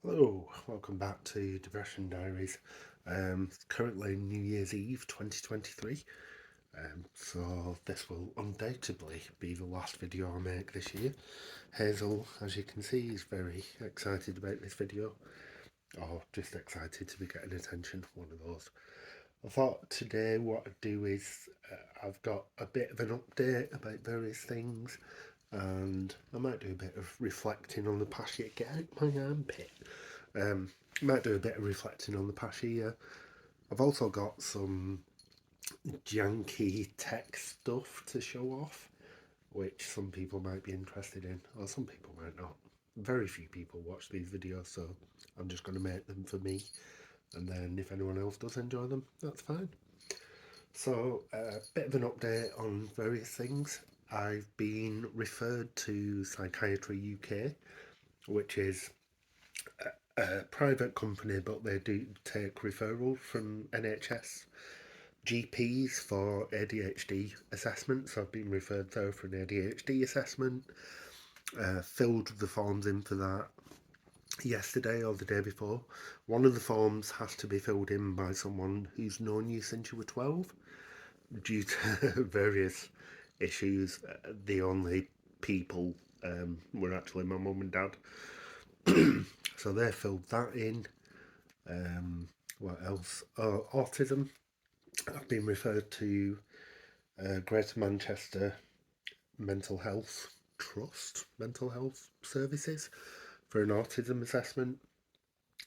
Hello, welcome back to Depression Diaries. It's currently New Year's Eve 2023, so this will undoubtedly be the last video I make this year. Hazel, as you can see, is very excited about this video, or just excited to be getting attention, one of those. I thought today what I'd do is I've got a bit of an update about various things, and I might do a bit of reflecting on the past year. Get out my armpit. Might do a bit of reflecting on the past year. I've also got some janky tech stuff to show off, which some people might be interested in, or some people might not. Very few people watch these videos, so I'm just going to make them for me, and then if anyone else does enjoy them, that's fine. So, a bit of an update on various things. I've been referred to Psychiatry UK, which is a private company, but they do take referrals from NHS GPs for ADHD assessments. I've been referred there for an ADHD assessment, filled the forms in for that yesterday or the day before. One of the forms has to be filled in by someone who's known you since you were 12. Due to various issues, the only people were actually my mum and dad. So they filled that in. What else? Autism. I've been referred to Greater Manchester Mental Health Trust, Mental Health Services, for an autism assessment.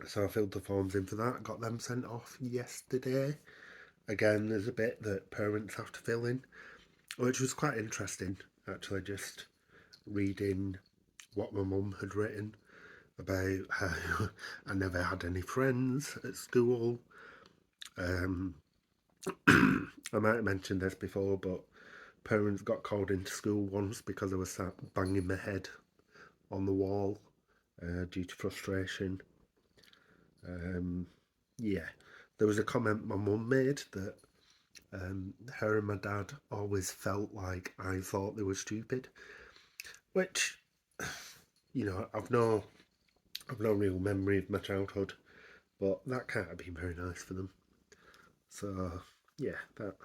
So I filled the forms in for that, got them sent off yesterday. Again, there's a bit that parents have to fill in, which was quite interesting, actually, just reading what my mum had written about how I never had any friends at school. I might have mentioned this before, but parents got called into school once because I was sat banging my head on the wall due to frustration. Yeah, there was a comment my mum made that her and my dad always felt like I thought they were stupid, which, I've no real memory of my childhood, but that can't have been very nice for them. So yeah, that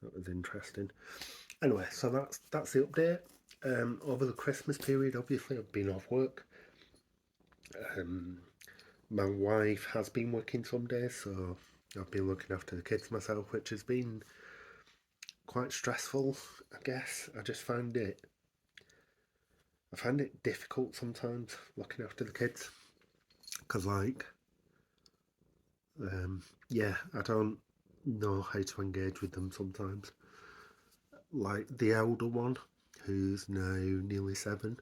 was interesting. Anyway, so that's the update. Over the Christmas period, obviously, I've been off work. My wife has been working some days, so I've been looking after the kids myself, which has been quite stressful, I guess. I find it difficult sometimes looking after the kids, because yeah, I don't know how to engage with them sometimes. Like the elder one, who's now nearly 7,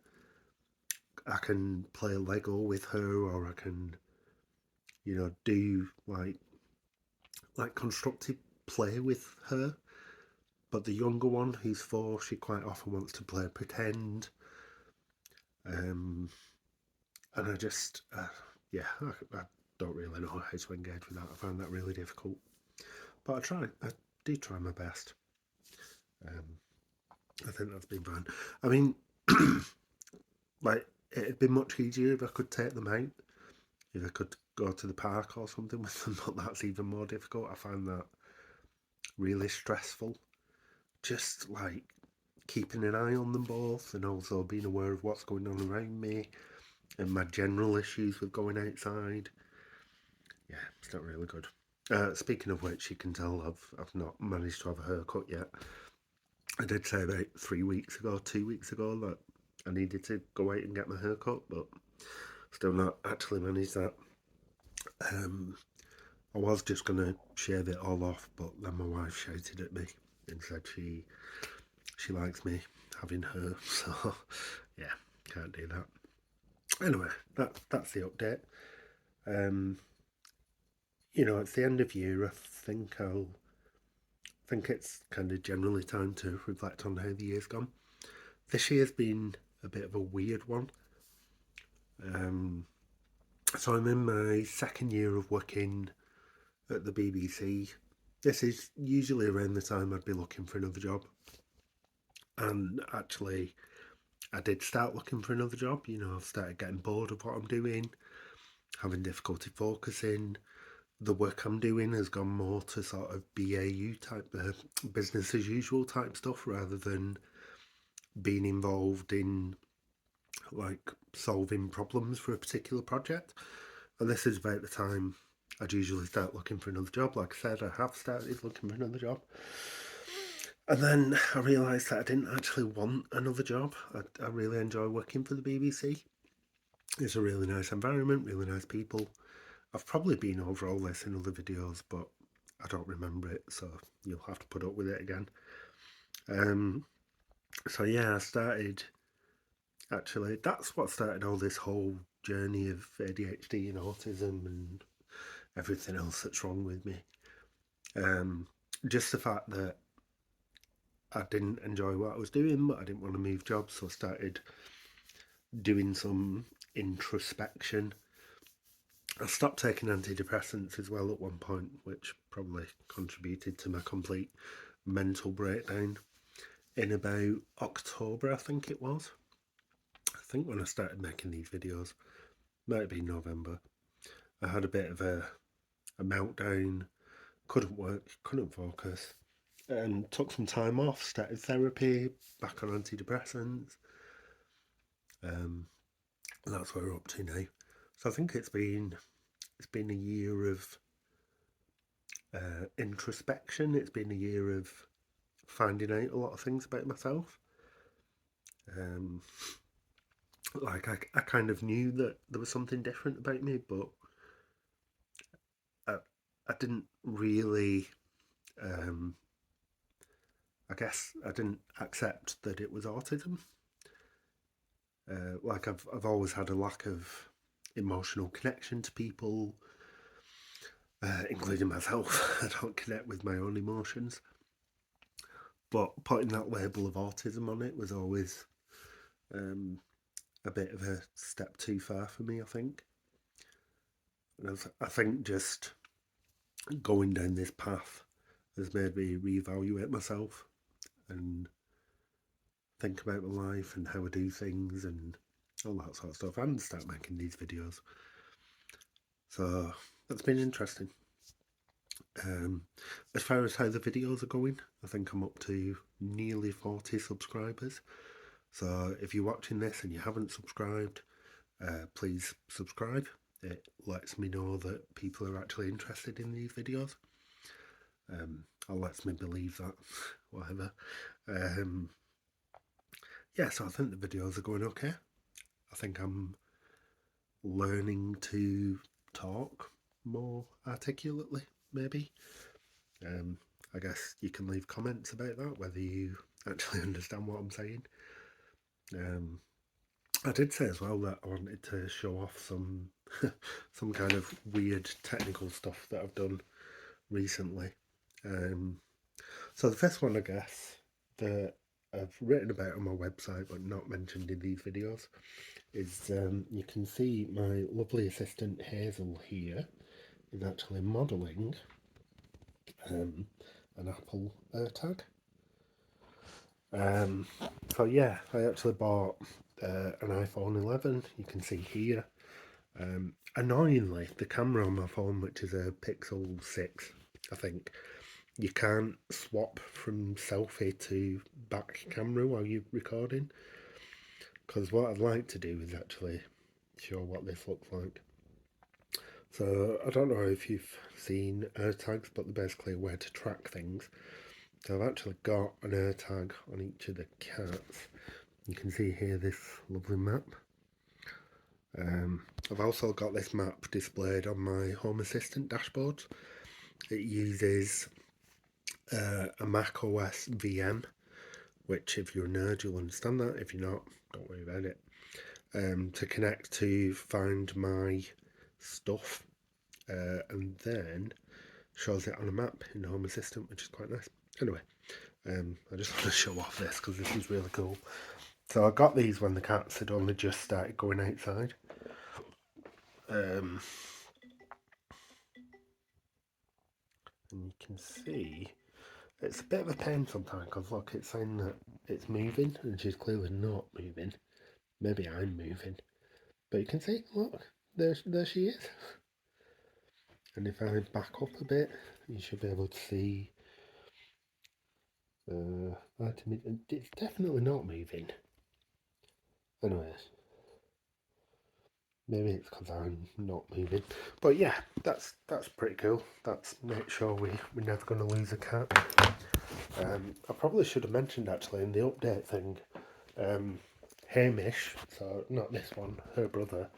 I can play Lego with her, or I can, do like constructive play with her. But the younger one, who's 4, she quite often wants to play pretend. Um, and yeah, I don't really know how to engage with that. I find that really difficult. But I do try my best. Um, I think that's been fine. I mean, like, it'd be much easier if I could take them out, if I could go to the park or something with them, but that's even more difficult. I find that really stressful. Just like keeping an eye on them both, and also being aware of what's going on around me and my general issues with going outside. Yeah, it's not really good. Speaking of which, you can tell I've not managed to have a haircut yet. I did say about 3 weeks ago, 2 weeks ago, that I needed to go out and get my haircut, but still not actually managed that. I was just going to shave it all off, but then my wife shouted at me and said she likes me having her, so yeah, can't do that. Anyway, that's the update. It's the end of year. I think it's kind of generally time to reflect on how the year's gone. This year's been a bit of a weird one. So I'm in my second year of working at the BBC. This is usually around the time I'd be looking for another job. And actually, I did start looking for another job. You know, I've started getting bored of what I'm doing, having difficulty focusing. The work I'm doing has gone more to sort of BAU type, business as usual type stuff, rather than being involved in like solving problems for a particular project. And this is about the time I'd usually start looking for another job. Like I said, I have started looking for another job. And then I realised that I didn't actually want another job. I really enjoy working for the BBC. It's a really nice environment, really nice people. I've probably been over all this in other videos, but I don't remember it, so you'll have to put up with it again. So yeah, I started, actually, that's what started all this whole journey of ADHD and autism and everything else that's wrong with me. Just the fact that I didn't enjoy what I was doing, but I didn't want to move jobs, so I started doing some introspection. I stopped taking antidepressants as well at one point, which probably contributed to my complete mental breakdown in about October, I think it was. I think when I started making these videos, might have been November. I had a bit of a meltdown, couldn't work, couldn't focus, and took some time off, started therapy, back on antidepressants. That's where we're up to now. So I think it's been a year of introspection. It's been a year of finding out a lot of things about myself. Like I kind of knew that there was something different about me, but I didn't really. I guess I didn't accept that it was autism. Like I've always had a lack of emotional connection to people, including myself. I don't connect with my own emotions. But putting that label of autism on it was always a bit of a step too far for me, I think. And I think just going down this path has made me reevaluate myself and think about my life and how I do things and all that sort of stuff, and start making these videos. So that's been interesting. As far as how the videos are going, I think I'm up to nearly 40 subscribers. So if you're watching this and you haven't subscribed, please subscribe. It lets me know that people are actually interested in these videos. Or lets me believe that, whatever. Yeah, so I think the videos are going okay. I think I'm learning to talk more articulately, maybe. I guess you can leave comments about that, whether you actually understand what I'm saying. I did say as well that I wanted to show off some some kind of weird technical stuff that I've done recently. So the first one, I guess, that I've written about on my website but not mentioned in these videos is you can see my lovely assistant Hazel here is actually modelling an Apple AirTag. So yeah, I actually bought an iPhone 11. You can see here. Annoyingly, the camera on my phone, which is a Pixel 6, I think, you can't swap from selfie to back camera while you're recording. Because what I'd like to do is actually show what this looks like. So I don't know if you've seen AirTags, but they're basically a way to track things. So I've actually got an AirTag on each of the cats. You can see here this lovely map. I've also got this map displayed on my Home Assistant dashboard. It uses a Mac OS VM, which if you're a nerd you'll understand that. If you're not, don't worry about it. To connect to find my stuff, and then shows it on a map in the Home Assistant, which is quite nice. Anyway, I just want to show off this because this is really cool. So I got these when the cats had only just started going outside. And you can see it's a bit of a pain sometimes because look, it's saying that it's moving, and she's clearly not moving. Maybe I'm moving. But you can see, look, there she is. And if I back up a bit, you should be able to see. It's definitely not moving. Anyways, maybe it's because I'm not moving. But yeah, that's pretty cool. That's make sure we're never going to lose a cat. I probably should have mentioned actually in the update thing. Hamish, so not this one, her brother,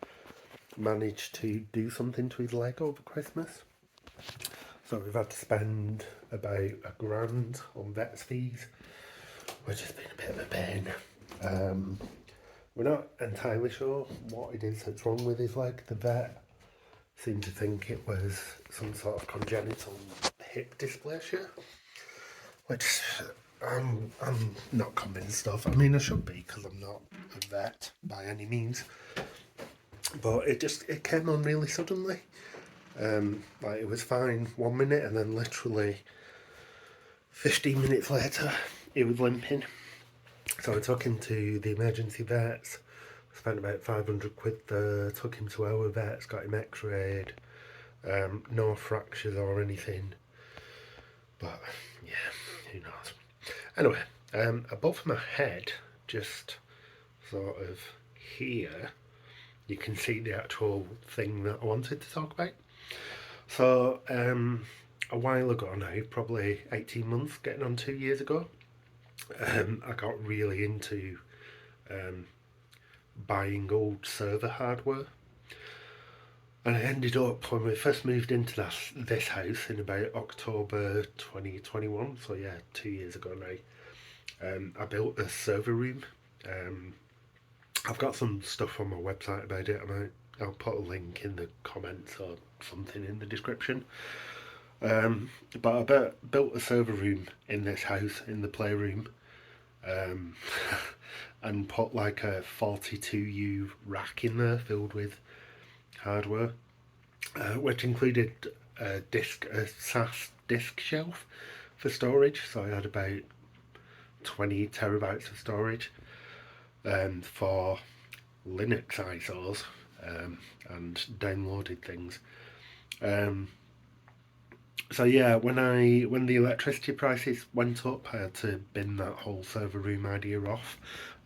managed to do something to his leg over Christmas. So we've had to spend about £1,000 on vet's fees, which has been a bit of a pain. We're not entirely sure what it is that's wrong with his leg. The vet seemed to think it was some sort of congenital hip dysplasia, which I'm not convinced of. I mean, I should be because I'm not a vet by any means, but it came on really suddenly. Like it was fine 1 minute, and then literally 15 minutes later, he was limping. So I took him to the emergency vets, spent about 500 quid there, took him to our vets, got him x-rayed, no fractures or anything, but yeah, who knows. Anyway, above my head, just sort of here, you can see the actual thing that I wanted to talk about. So, a while ago now, probably 18 months, getting on 2 years ago, I got really into buying old server hardware. And I ended up, when we first moved into this house in about October 2021, so yeah, 2 years ago now, I built a server room. I've got some stuff on my website about it. I'll put a link in the comments or something in the description. But I built a server room in this house, in the playroom, and put like a 42U rack in there filled with hardware, which included a SAS Disk shelf for storage. So I had about 20 terabytes of storage for Linux ISOs and downloaded things. So yeah, when the electricity prices went up, I had to bin that whole server room idea off,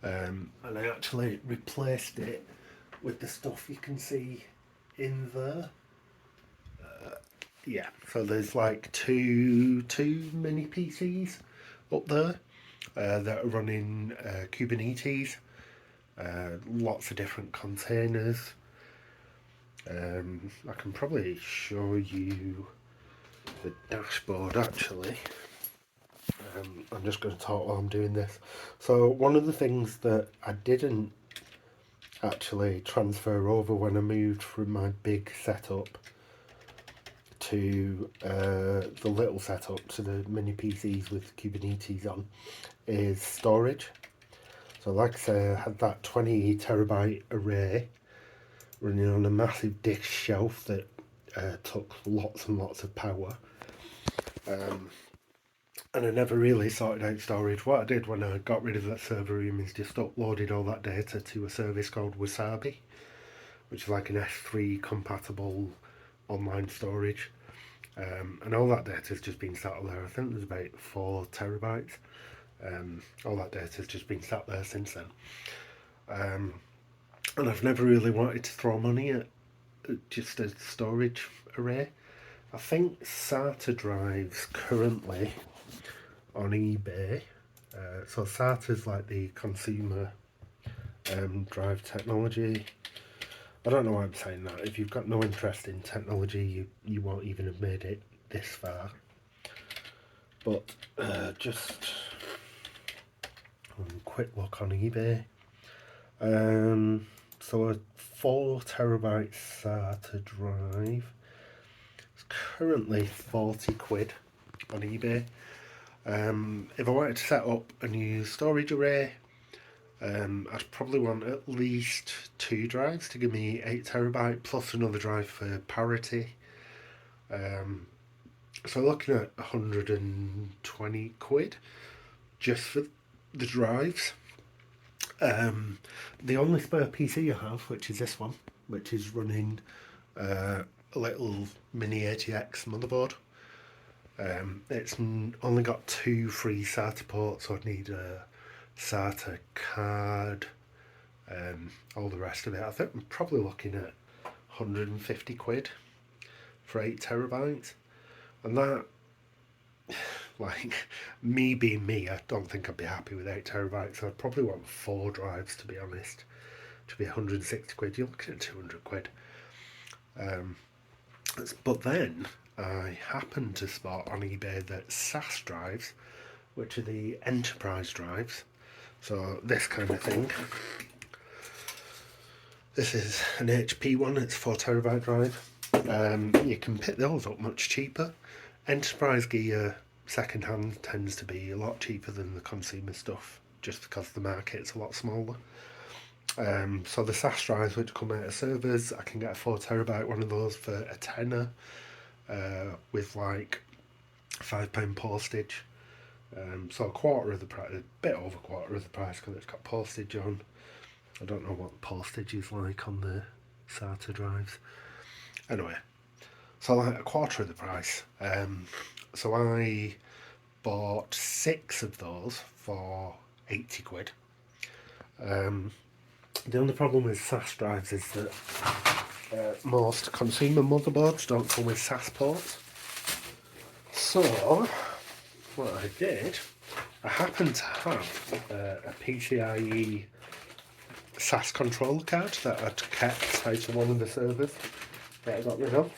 and I actually replaced it with the stuff you can see in there. Yeah, so there's like two mini PCs up there that are running Kubernetes, lots of different containers. I can probably show you the dashboard actually. I'm just going to talk while I'm doing this. So one of the things that I didn't actually transfer over when I moved from my big setup to the little setup, to the mini PCs with Kubernetes on, is storage. So like I say, I had that 20 terabyte array running on a massive disk shelf that took lots and lots of power. And I never really sorted out storage. What I did when I got rid of that server room is just uploaded all that data to a service called Wasabi, which is like an S3 compatible online storage. And all that data has just been sat there. I think there's about 4 terabytes. All that data has just been sat there since then. And I've never really wanted to throw money at just a storage array. I think SATA drives currently on eBay. So SATA is like the consumer drive technology. I don't know why I'm saying that. If you've got no interest in technology, you won't even have made it this far. But just a quick look on eBay. So a 4 terabyte SATA drive is currently 40 quid on eBay. If I wanted to set up a new storage array, I'd probably want at least 2 drives to give me 8 terabyte plus another drive for parity. So looking at 120 quid just for the drives. The only spare PC I have, which is this one, which is running a little mini ATX motherboard. It's only got 2 free SATA ports, so I need a SATA card, all the rest of it. I think I'm probably looking at 150 quid for 8 terabytes, and that, like, me being me, I don't think I'd be happy with 8 terabytes, so I'd probably want 4 drives, to be honest. To be 160 quid, you're looking at 200 quid. But then I happened to spot on eBay that SAS drives, which are the enterprise drives, so this kind of thing. This is an HP one, it's 4 terabyte drive. You can pick those up much cheaper. Enterprise gear second hand tends to be a lot cheaper than the consumer stuff, just because the market's a lot smaller. So the SAS drives, which come out of servers, I can get a 4 terabyte one of those for a tenner, with like £5 postage. So a quarter of the price, a bit over a quarter of the price, because it's got postage on. I don't know what postage is like on the SATA drives. Anyway, so like a quarter of the price. So I bought 6 of those for 80 quid. The only problem with SAS drives is that most consumer motherboards don't come with SAS ports. So what I did, I happened to have a PCIe SAS controller card that I'd kept out of one of the servers that I got rid of.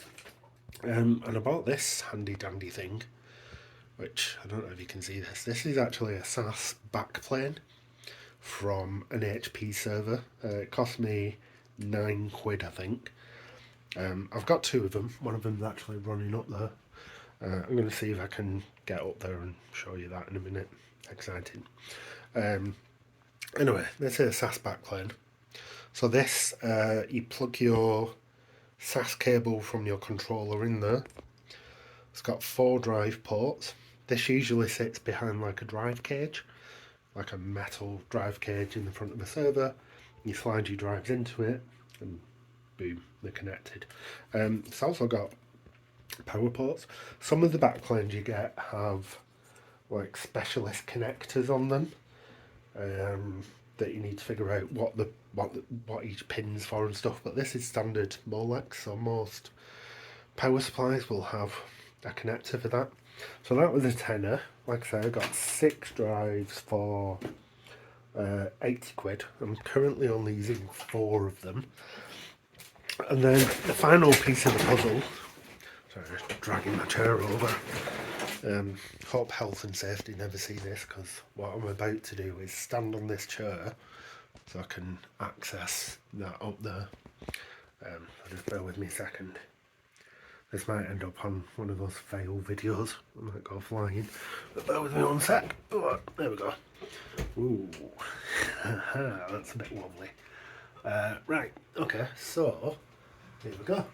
And I bought this handy dandy thing, which I don't know if you can see this. This is actually a SAS backplane from an HP server. It cost me 9 quid, I think. I've got 2 of them. One of them's actually running up there. I'm going to see if I can get up there and show you that in a minute. Exciting. Anyway, this is a SAS backplane. So this, you plug your SAS cable from your controller in there. It's got 4 drive ports. This usually sits behind like a drive cage, like a metal drive cage in the front of the server. You slide your drives into it and boom, they're connected. It's also got power ports. Some of the backplanes you get have like specialist connectors on them, that you need to figure out what each pin's for and stuff, but this is standard Molex, so most power supplies will have a connector for that. So that was a tenner. Like I say, I got 6 drives for 80 quid. I'm currently only using 4 of them. And then the final piece of the puzzle, sorry, just dragging my chair over. Hope health and safety never see this, because what I'm about to do is stand on this chair so I can access that up there. So just bear with me a second. This might end up on one of those fail videos. I might go flying. But bear with me one sec. Oh, there we go. Ooh, that's a bit wobbly. Right, okay, so here we go.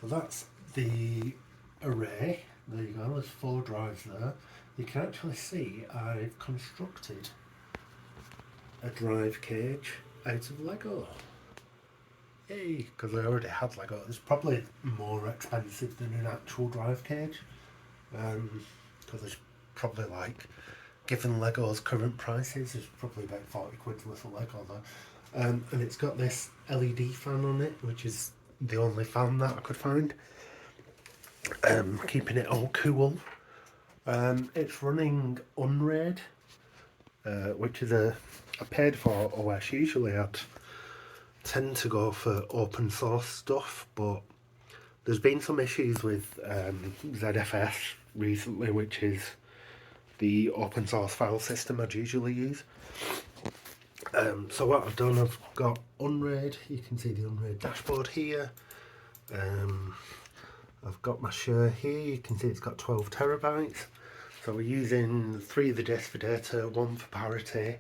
So that's the array. There you go, there's 4 drives there. You can actually see I've constructed a drive cage out of Lego. Yay, because I already had Lego. It's probably more expensive than an actual drive cage, because it's probably like, given Lego's current prices, it's probably about 40 quid worth of Lego there. And it's got this LED fan on it, which is the only fan that I could find, keeping it all cool. It's running Unraid, which is a paid for OS. Usually I'd tend to go for open source stuff, but there's been some issues with ZFS recently, which is the open source file system I'd usually use. So what I've done, I've got Unraid. You can see the Unraid dashboard here. I've got my share here. You can see it's got 12 terabytes. So we're using 3 of the disks for data, 1 for parity.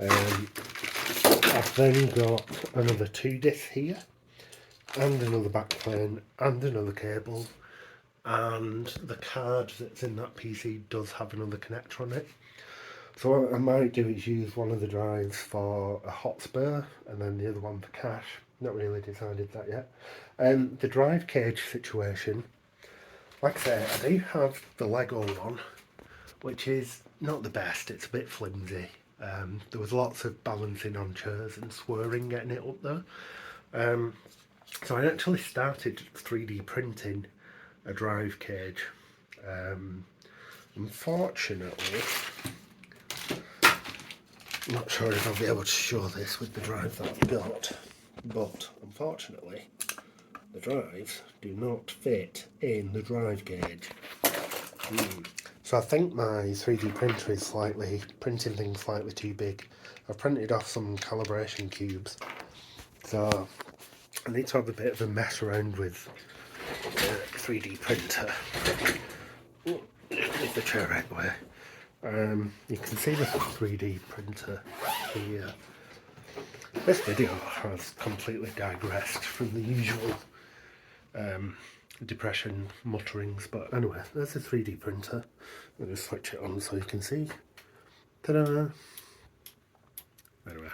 I've then got another 2 disks here, and another backplane, and another cable, and the card that's in that PC does have another connector on it. So what I might do is use one of the drives for a hot spur and then the other one for cache. Not really decided that yet. The drive cage situation, like I say, I do have the Lego one, which is not the best. It's a bit flimsy. There was lots of balancing on chairs and swearing getting it up there. So I actually started 3D printing a drive cage. Unfortunately, I'm not sure if I'll be able to show this with the drive that I've got, but unfortunately the drives do not fit in the drive cage. So I think my 3D printer is printing things slightly too big. I've printed off some calibration cubes, so I need to have a bit of a mess around with the 3D printer. Leave the chair right away. You can see the 3D printer here. This video has completely digressed from the usual depression mutterings, but anyway, there's a 3D printer. I'll just switch it on so you can see. Ta-da! Anyway,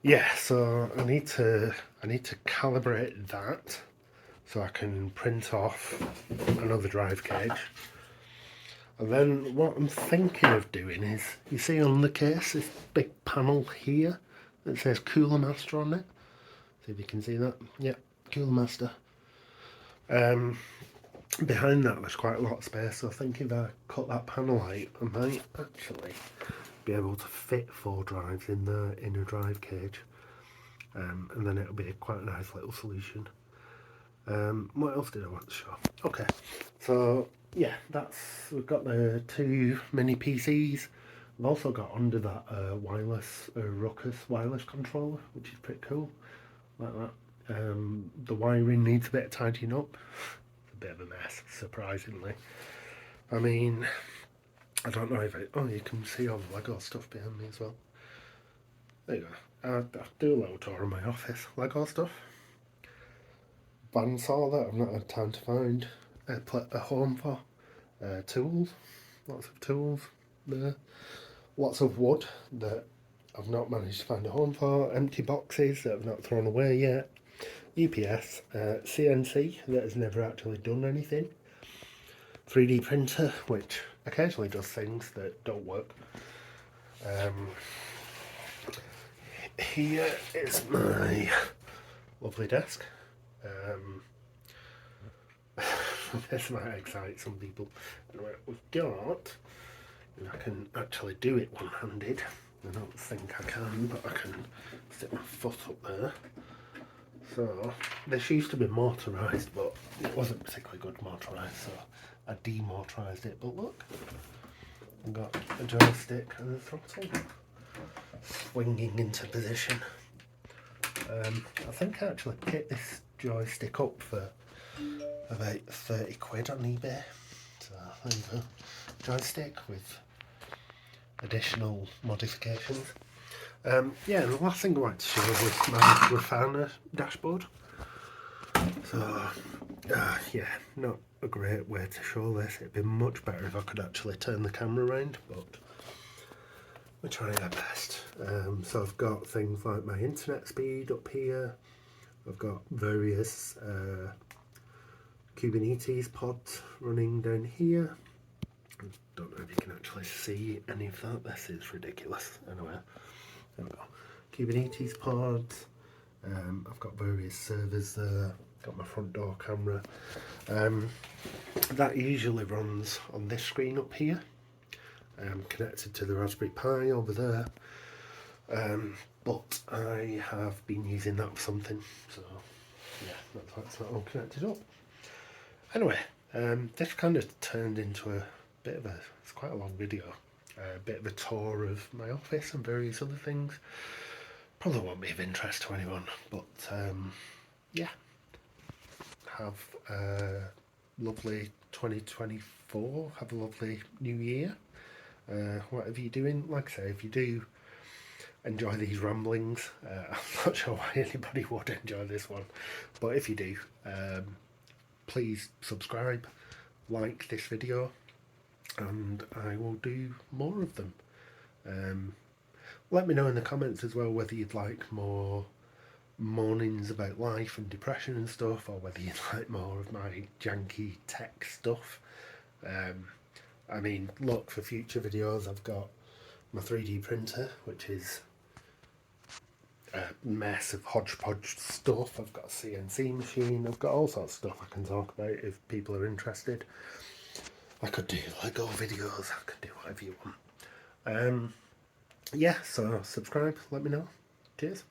yeah, so I need to calibrate that so I can print off another drive cage. And then what I'm thinking of doing is, you see on the case, this big panel here that says Cooler Master on it. See if you can see that. Yeah, Cooler Master. Behind that there's quite a lot of space, so I think if I cut that panel out, I might actually be able to fit 4 drives in there in a drive cage. And then it'll be quite a nice little solution. What else did I want to show? Okay, so yeah, we've got the 2 mini PCs. I've also got under that wireless Ruckus wireless controller, which is pretty cool, like that. The wiring needs a bit of tidying up. It's a bit of a mess, surprisingly. I mean, I don't know if you can see all the Lego stuff behind me as well. There you go. I'll do a little tour of my office. Lego stuff. Bandsaw that I've not had time to find a home for. Tools, lots of tools there. Lots of wood that I've not managed to find a home for. Empty boxes that I've not thrown away yet. UPS, CNC that has never actually done anything. 3D printer, which occasionally does things that don't work. Here is my lovely desk. This might excite some people. Anyway, we've got, and I can actually do it one-handed. I don't think I can, but I can stick my foot up there. So, this used to be motorised, but it wasn't particularly good motorised, so I demotorised it. But look, I've got a joystick and a throttle swinging into position. I think I actually picked this joystick up for about 30 quid on eBay. So there you go, joystick with additional modifications. Yeah, and the last thing I wanted to show was my Grafana dashboard. So yeah, not a great way to show this. It'd be much better if I could actually turn the camera around, but we're trying our best. So I've got things like my internet speed up here. I've got various Kubernetes pods running down here. I don't know if you can actually see any of that. This is ridiculous. Anyway, there we go. Kubernetes pods. I've got various servers there. Got my front door camera. That usually runs on this screen up here. Connected to the Raspberry Pi over there. But I have been using that for something. So yeah, that's why it's not all connected up. Anyway, this kind of turned into a bit of it's quite a long video, a bit of a tour of my office and various other things. Probably won't be of interest to anyone, but yeah, have a lovely 2024, have a lovely new year. Whatever you're doing, like I say, if you do enjoy these ramblings, I'm not sure why anybody would enjoy this one, but if you do, please subscribe, like this video, and I will do more of them. Let me know in the comments as well whether you'd like more mornings about life and depression and stuff, or whether you'd like more of my janky tech stuff. I mean, look, for future videos I've got my 3D printer, which is a mess of hodgepodge stuff. I've got a CNC machine, I've got all sorts of stuff I can talk about if people are interested. I could do Lego videos, I could do whatever you want. Yeah, so subscribe, let me know. Cheers.